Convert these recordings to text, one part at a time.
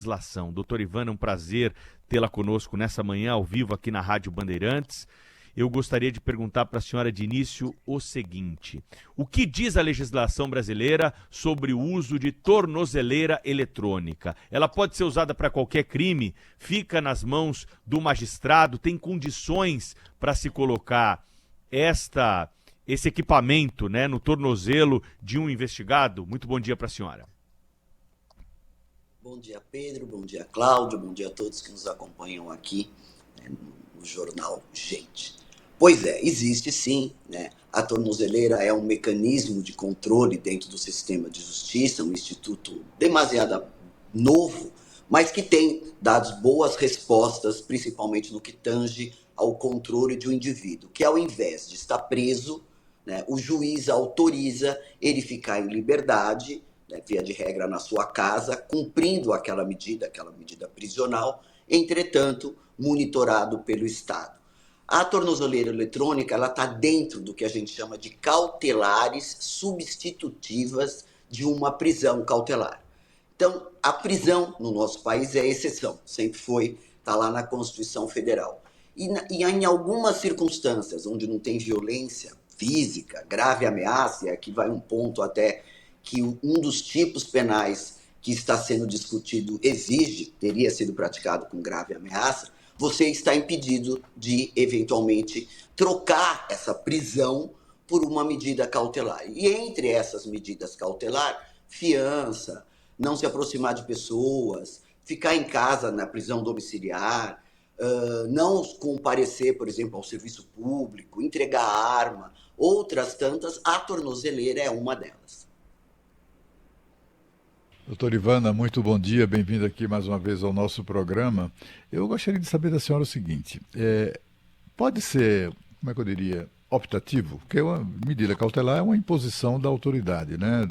legislação. Doutora Ivana, é um prazer tê-la conosco nessa manhã, ao vivo, aqui na Rádio Bandeirantes. Eu gostaria de perguntar para a senhora de início o seguinte: o que diz a legislação brasileira sobre o uso de tornozeleira eletrônica? Ela pode ser usada para qualquer crime? Fica nas mãos do magistrado? Tem condições para se colocar esse equipamento, né, no tornozelo de um investigado? Muito bom dia para a senhora. Bom dia, Pedro. Bom dia, Cláudio. Bom dia a todos que nos acompanham aqui, né, no Jornal Gente. Pois é, existe sim, né? A tornozeleira é um mecanismo de controle dentro do sistema de justiça, um instituto demasiado novo, mas que tem dado boas respostas, principalmente no que tange ao controle de um indivíduo, que ao invés de estar preso, né, o juiz autoriza ele ficar em liberdade, né, via de regra na sua casa, cumprindo aquela medida prisional, entretanto, monitorado pelo Estado. A tornozeleira eletrônica está dentro do que a gente chama de cautelares substitutivas de uma prisão cautelar. Então, a prisão no nosso país é exceção, sempre foi, está lá na Constituição Federal. E em algumas circunstâncias onde não tem violência física, grave ameaça, e aqui vai um ponto até que um dos tipos penais que está sendo discutido teria sido praticado com grave ameaça, você está impedido de, eventualmente, trocar essa prisão por uma medida cautelar. E entre essas medidas cautelar, fiança, não se aproximar de pessoas, ficar em casa na prisão domiciliar, não comparecer, por exemplo, ao serviço público, entregar arma, outras tantas, a tornozeleira é uma delas. Doutora Ivana, muito bom dia, bem-vinda aqui mais uma vez ao nosso programa. Eu gostaria de saber da senhora o seguinte, pode ser, como é que eu diria, optativo? Porque uma medida cautelar é uma imposição da autoridade, né,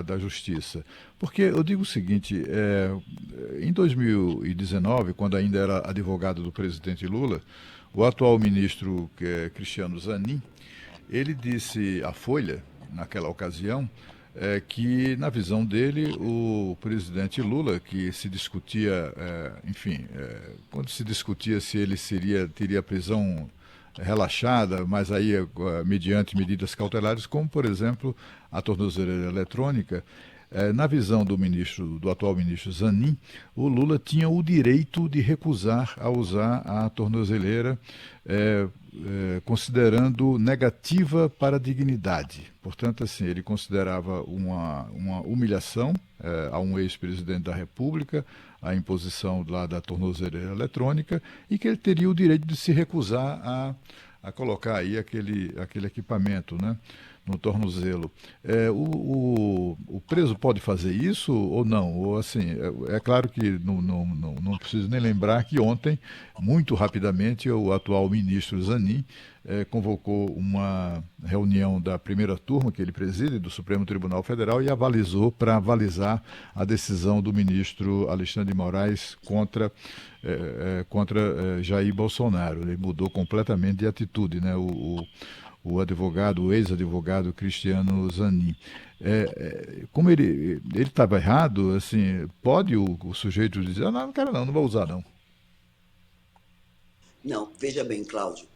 da justiça. Porque eu digo o seguinte, em 2019, quando ainda era advogado do presidente Lula, o atual ministro, que é Cristiano Zanin, ele disse à Folha, naquela ocasião, que, na visão dele, o presidente Lula, que se discutia, quando se discutia se ele teria prisão relaxada, mas aí mediante medidas cautelares, como, por exemplo, a tornozeleira eletrônica, na visão do atual ministro Zanin, o Lula tinha o direito de recusar a usar a tornozeleira, considerando negativa para a dignidade. Portanto, assim, ele considerava uma humilhação a um ex-presidente da República, a imposição lá da tornozeleira eletrônica, e que ele teria o direito de se recusar a colocar aí aquele equipamento, né, no tornozelo. O preso pode fazer isso ou não? Ou, assim, é claro que não preciso nem lembrar que ontem, muito rapidamente, o atual ministro Zanin convocou uma reunião da primeira turma que ele preside do Supremo Tribunal Federal e avalizou para avalizar a decisão do ministro Alexandre de Moraes contra Jair Bolsonaro. Ele mudou completamente de atitude, né? O ex-advogado Cristiano Zanin. Como ele estava errado, assim, pode o sujeito dizer, não quero não vou usar não. Não, veja bem, Cláudio,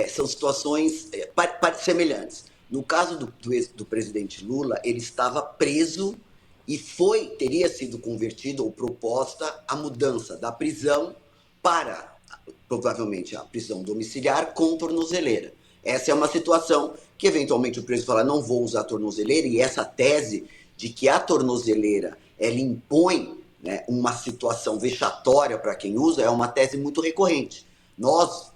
são situações semelhantes. No caso do presidente Lula, ele estava preso e teria sido convertido ou proposta a mudança da prisão para, provavelmente, a prisão domiciliar com tornozeleira. Essa é uma situação que, eventualmente, o preso fala, não vou usar a tornozeleira, e essa tese de que a tornozeleira ela impõe, né, uma situação vexatória para quem usa é uma tese muito recorrente. Nós,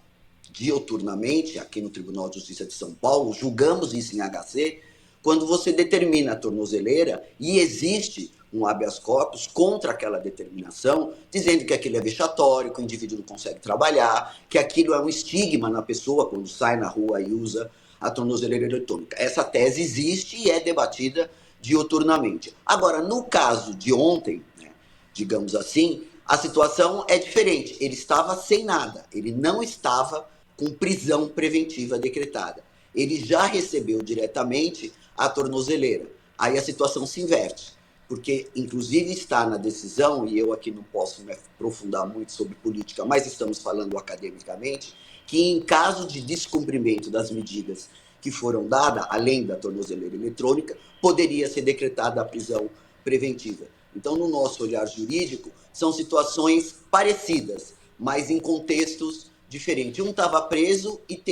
dioturnamente, aqui no Tribunal de Justiça de São Paulo, julgamos isso em HC, quando você determina a tornozeleira e existe um habeas corpus contra aquela determinação, dizendo que aquilo é vexatório, que o indivíduo não consegue trabalhar, que aquilo é um estigma na pessoa quando sai na rua e usa a tornozeleira eletrônica. Essa tese existe e é debatida dioturnamente. Agora, no caso de ontem, né, digamos assim, a situação é diferente. Ele estava sem nada, ele não estava com prisão preventiva decretada. Ele já recebeu diretamente a tornozeleira. Aí a situação se inverte. porque inclusive está na decisão, e eu aqui não posso me aprofundar muito sobre política, mas estamos falando academicamente, que em caso de descumprimento das medidas que foram dadas, além da tornozeleira eletrônica, poderia ser decretada a prisão preventiva. Então, no nosso olhar jurídico, são situações parecidas, mas em contextos diferentes. Um estava preso e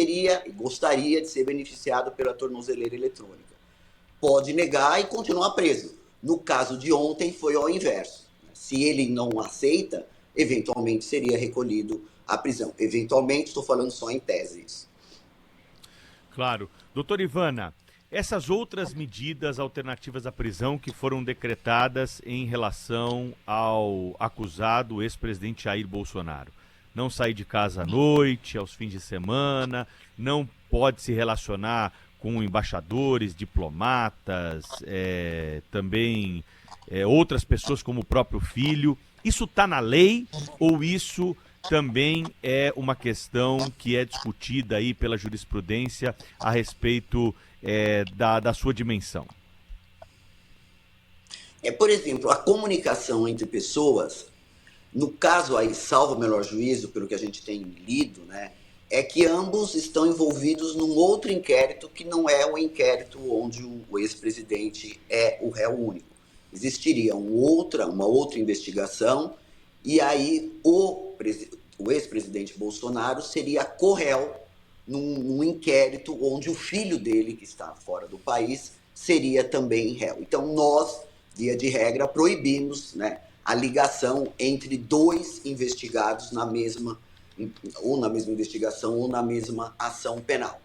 gostaria de ser beneficiado pela tornozeleira eletrônica. Pode negar e continuar preso. No caso de ontem, foi ao inverso. Se ele não aceita, eventualmente seria recolhido à prisão. Eventualmente, estou falando só em tese isso. Claro. Doutor Ivana, essas outras medidas alternativas à prisão que foram decretadas em relação ao acusado ex-presidente Jair Bolsonaro. Não sair de casa à noite, aos fins de semana, não pode se relacionar com embaixadores, diplomatas, também outras pessoas como o próprio filho. Isso está na lei ou isso também é uma questão que é discutida aí pela jurisprudência a respeito da sua dimensão? Por exemplo, a comunicação entre pessoas, no caso aí, salvo o melhor juízo, pelo que a gente tem lido, né, é que ambos estão envolvidos num outro inquérito que não é o inquérito onde o ex-presidente é o réu único. Existiria uma outra investigação e aí o ex-presidente Bolsonaro seria co-réu num inquérito onde o filho dele, que está fora do país, seria também réu. Então nós, via de regra, proibimos, né, a ligação entre dois investigados ou na mesma investigação ou na mesma ação penal.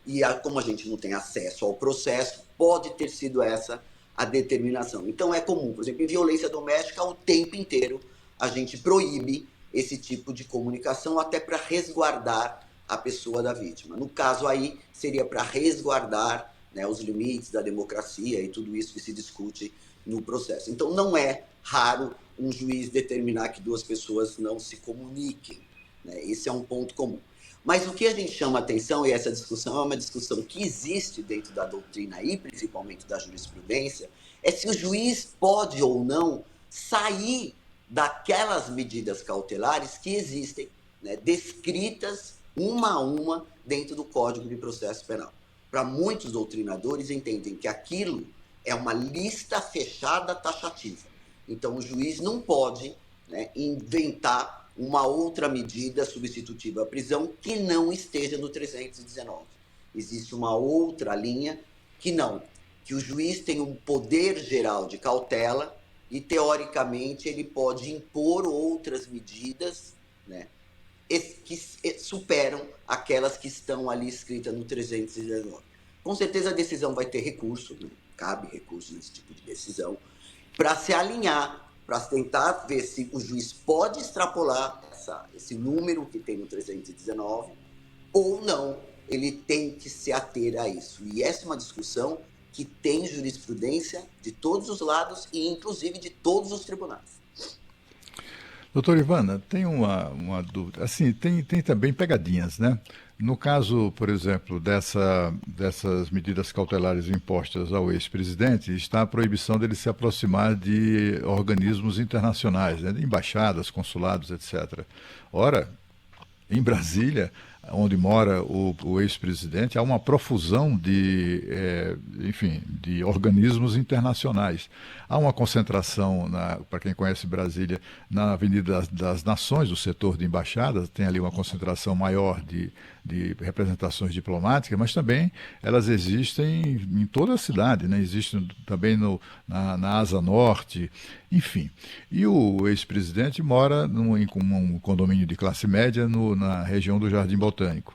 E como a gente não tem acesso ao processo, pode ter sido essa a determinação. Então é comum, por exemplo, em violência doméstica, o tempo inteiro a gente proíbe esse tipo de comunicação até para resguardar a pessoa da vítima. No caso aí, seria para resguardar, né, os limites da democracia e tudo isso que se discute no processo. Então não é raro um juiz determinar que duas pessoas não se comuniquem. Esse é um ponto comum. Mas o que a gente chama atenção, e essa discussão é uma discussão que existe dentro da doutrina e principalmente da jurisprudência, é se o juiz pode ou não sair daquelas medidas cautelares que existem, né, descritas uma a uma dentro do Código de Processo Penal. Para muitos doutrinadores entendem que aquilo é uma lista fechada taxativa. Então o juiz não pode, né, inventar uma outra medida substitutiva à prisão que não esteja no 319. Existe uma outra linha que o juiz tem um poder geral de cautela e, teoricamente, ele pode impor outras medidas, né, que superam aquelas que estão ali escritas no 319. Com certeza a decisão vai ter recurso, né? Cabe recurso nesse tipo de decisão, para se alinhar, para tentar ver se o juiz pode extrapolar esse número que tem no 319 ou não, ele tem que se ater a isso. E essa é uma discussão que tem jurisprudência de todos os lados e inclusive de todos os tribunais. Doutor Ivana, tem uma dúvida. Assim, tem também pegadinhas, né? No caso, por exemplo, dessas medidas cautelares impostas ao ex-presidente, está a proibição dele se aproximar de organismos internacionais, né? De embaixadas, consulados, etc. Ora, em Brasília, onde mora o ex-presidente, há uma profusão de organismos internacionais. Há uma concentração, para quem conhece Brasília, na Avenida das Nações, do setor de embaixadas, tem ali uma concentração maior de representações diplomáticas, mas também elas existem em toda a cidade, né? Existem também na Asa Norte, enfim. E o ex-presidente mora em um condomínio de classe média na região do Jardim Botânico.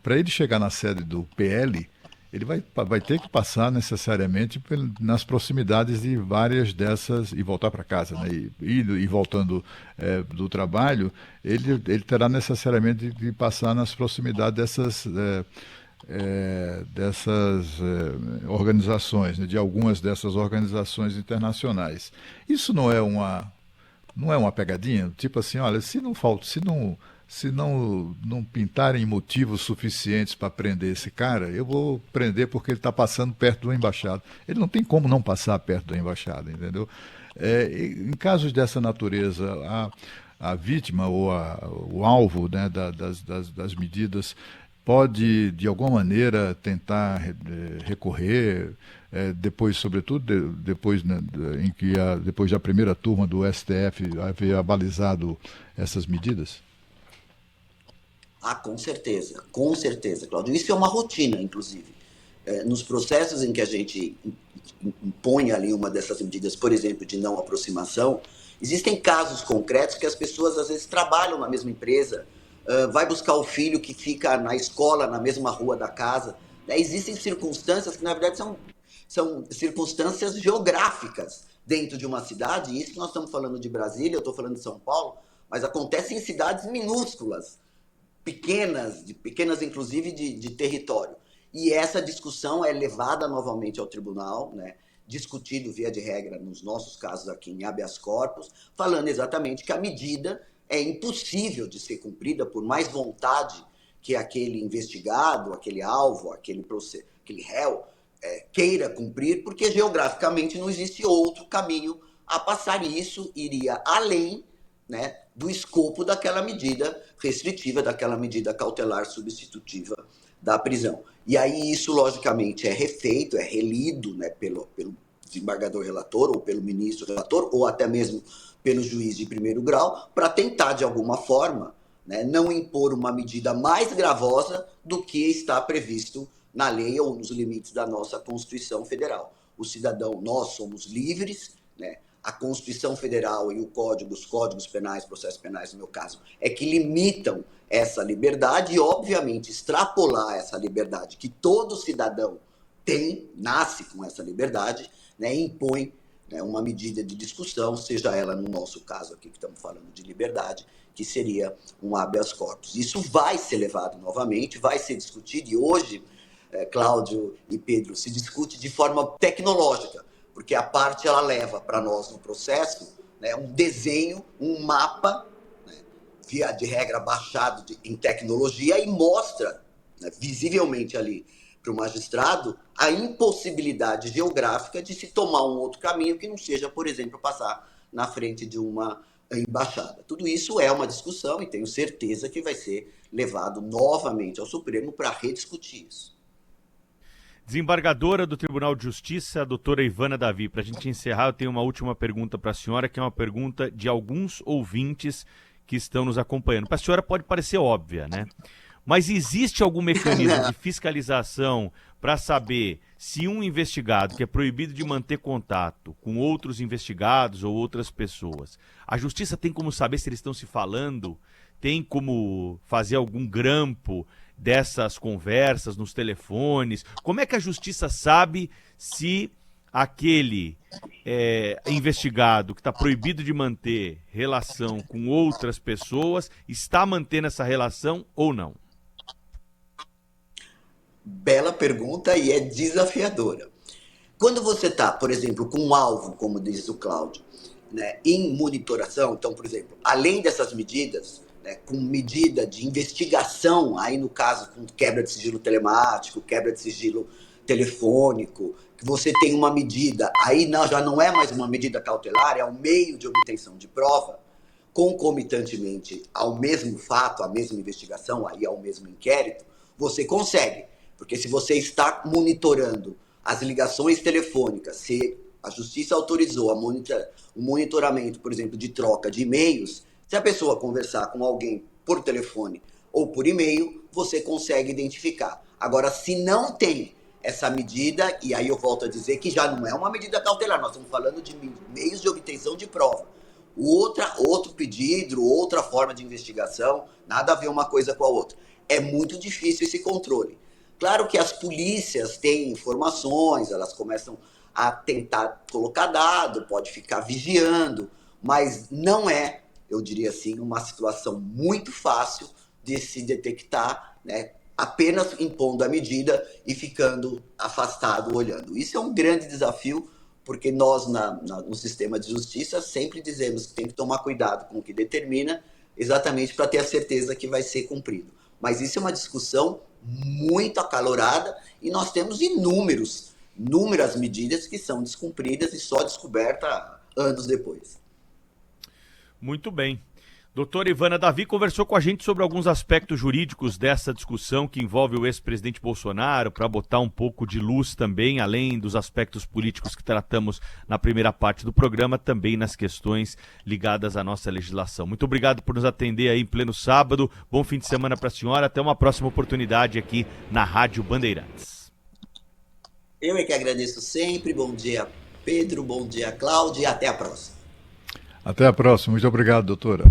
Para ele chegar na sede do PL, ele vai ter que passar necessariamente nas proximidades de várias dessas e voltar para casa, né? E voltando do trabalho, ele terá necessariamente de passar nas proximidades dessas organizações, né? De algumas dessas organizações internacionais. Isso não é não é uma pegadinha? Tipo assim, olha, se não pintarem motivos suficientes para prender esse cara, eu vou prender porque ele está passando perto do embaixado. Ele não tem como não passar perto do embaixado, entendeu? Em casos dessa natureza, a vítima ou o alvo, né, das medidas pode, de alguma maneira, tentar recorrer, depois, sobretudo, depois, né, depois da primeira turma do STF haver abalizado essas medidas? Ah, com certeza, Cláudio. Isso é uma rotina, inclusive. Nos processos em que a gente impõe ali uma dessas medidas, por exemplo, de não aproximação, existem casos concretos que as pessoas às vezes trabalham na mesma empresa, vai buscar o filho que fica na escola, na mesma rua da casa. Existem circunstâncias que, na verdade, são circunstâncias geográficas dentro de uma cidade, e isso que nós estamos falando de Brasília, eu estou falando de São Paulo, mas acontece em cidades minúsculas, pequenas inclusive de território. E essa discussão é levada novamente ao tribunal, né, discutido via de regra nos nossos casos aqui em habeas corpus, falando exatamente que a medida é impossível de ser cumprida por mais vontade que aquele investigado, aquele alvo, aquele réu queira cumprir, porque geograficamente não existe outro caminho a passar, e isso iria além, né, do escopo daquela medida restritiva, daquela medida cautelar substitutiva da prisão. E aí isso, logicamente, é refeito, é relido, né, pelo desembargador relator, ou pelo ministro relator, ou até mesmo pelo juiz de primeiro grau, para tentar, de alguma forma, né, não impor uma medida mais gravosa do que está previsto na lei ou nos limites da nossa Constituição Federal. O cidadão, nós somos livres, né? A Constituição Federal e os códigos penais, processos penais, no meu caso, é que limitam essa liberdade e, obviamente, extrapolar essa liberdade que todo cidadão tem, nasce com essa liberdade, né, impõe, né, uma medida de discussão, seja ela, no nosso caso aqui que estamos falando de liberdade, que seria um habeas corpus. Isso vai ser levado novamente, vai ser discutido, e hoje, Cláudio e Pedro, se discute de forma tecnológica, porque a parte ela leva para nós no processo, né, um desenho, um mapa, né, via de regra baixado em tecnologia, e mostra, né, visivelmente ali para o magistrado a impossibilidade geográfica de se tomar um outro caminho que não seja, por exemplo, passar na frente de uma embaixada. Tudo isso é uma discussão e tenho certeza que vai ser levado novamente ao Supremo para rediscutir isso. Desembargadora do Tribunal de Justiça, a doutora Ivana Davi, para a gente encerrar, eu tenho uma última pergunta para a senhora, que é uma pergunta de alguns ouvintes que estão nos acompanhando. Para a senhora pode parecer óbvia, né? Mas existe algum mecanismo de fiscalização para saber se um investigado que é proibido de manter contato com outros investigados ou outras pessoas, a justiça tem como saber se eles estão se falando? Tem como fazer algum grampo dessas conversas nos telefones? Como é que a justiça sabe se aquele investigado que está proibido de manter relação com outras pessoas está mantendo essa relação ou não? Bela pergunta e é desafiadora. Quando você está, por exemplo, com um alvo, como diz o Cláudio, né, em monitoração, então, por exemplo, além dessas medidas, né, com medida de investigação, aí no caso com quebra de sigilo telemático, quebra de sigilo telefônico, que você tem uma medida, aí já não é mais uma medida cautelar, é um meio de obtenção de prova, concomitantemente ao mesmo fato, à mesma investigação, aí ao mesmo inquérito, você consegue. Porque se você está monitorando as ligações telefônicas, se a justiça autorizou o monitoramento, por exemplo, de troca de e-mails, se a pessoa conversar com alguém por telefone ou por e-mail, você consegue identificar. Agora, se não tem essa medida, e aí eu volto a dizer que já não é uma medida cautelar, nós estamos falando de meios de obtenção de prova. Outro pedido, outra forma de investigação, nada a ver uma coisa com a outra. É muito difícil esse controle. Claro que as polícias têm informações, elas começam a tentar colocar dado, pode ficar vigiando, mas não é, eu diria assim, uma situação muito fácil de se detectar, né, apenas impondo a medida e ficando afastado olhando. Isso é um grande desafio, porque nós, no sistema de justiça, sempre dizemos que tem que tomar cuidado com o que determina, exatamente para ter a certeza que vai ser cumprido. Mas isso é uma discussão muito acalorada e nós temos inúmeras medidas que são descumpridas e só descoberta anos depois. Muito bem. Doutora Ivana Davi conversou com a gente sobre alguns aspectos jurídicos dessa discussão que envolve o ex-presidente Bolsonaro, para botar um pouco de luz também, além dos aspectos políticos que tratamos na primeira parte do programa, também nas questões ligadas à nossa legislação. Muito obrigado por nos atender aí em pleno sábado. Bom fim de semana para a senhora. Até uma próxima oportunidade aqui na Rádio Bandeirantes. Eu é que agradeço sempre. Bom dia, Pedro. Bom dia, Cláudia. E até a próxima. Até a próxima. Muito obrigado, doutora.